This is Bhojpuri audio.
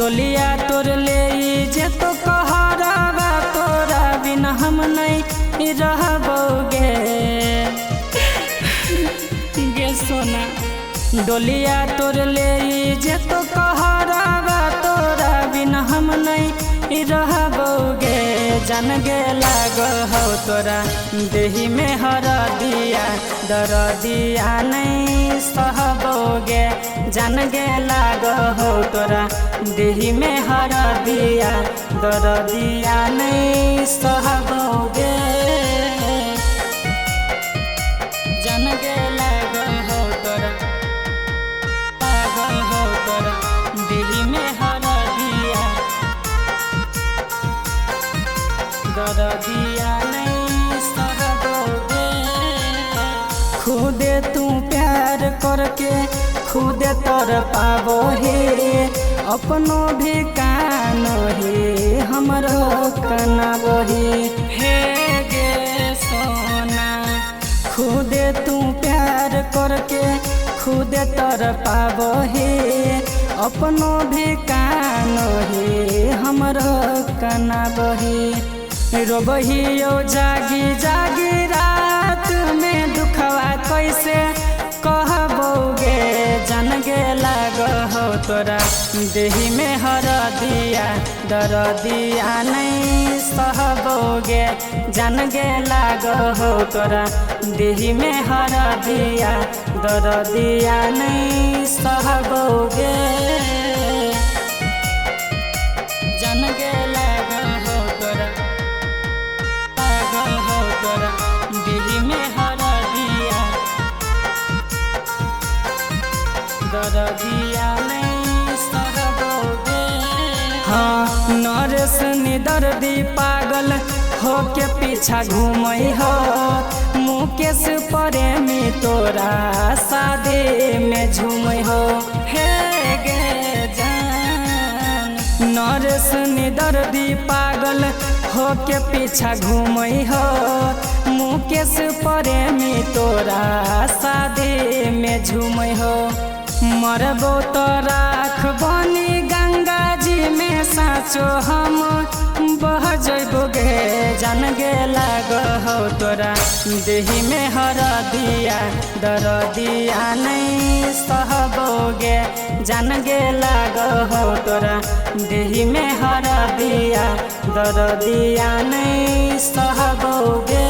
डोलिया तोर ले जे तो कहरावा तोरा बिना हम नहीं रहबोगे गे सोना। डोलिया तोर ले जे तो कहरावा तोरा बिना हम नहीं रहबोगे। जान गे लाग हो तोरा देही में हरदिया दरदिया नहीं सहबोगे। जान गे लाग हो तोरा देही में हरदिया दरदिया नहीं सहबोगे। जान गे लाग हो तोरा पागल हो तोरा देही में हरदिया दरदिया नहीं सहबोगे। खुदे तू प्यार करके खुदे तर पाबो हे अपनो भी कानो हे हमरो कनाबो हे गे सोना। खुदे तू प्यार करके खुदे तर पाबो हे अपनो भी कानो हे हमरो कनाबो हे। रोबहियो जागी जागी रात में दुखवा कैसे कहबोगे। जान गे लाग हो तोरा देही में हरदिया दरदिया नहीं सहबोगे। जान गे लाग हो तोरा देही में हरदिया दरदिया नहीं सहबोगे। जान गे लाग हो तोरा पागल हो तोरा देही में हरदिया दरदिया नहीं सहबोगे। हाँ नरेश निदर्दी पागल हो के पीछा घूमई हो मुकेश प्रेमी तोरा शादी में झूमई हो हे गे जान। नरेश निदर्दी पागल हो के पीछा घूमई हो मुकेश प्रेमी तोरा शादी में झूमई हो। मरबो तो राख बनी गंगा जी में साँचो हम बह जइबोगे। जान गे लाग हो तोरा देही में हरदिया दरदिया नहीं सहबोगे। जान गे लाग हो तोरा देही में हरदिया दरदिया नहीं सहबोगे।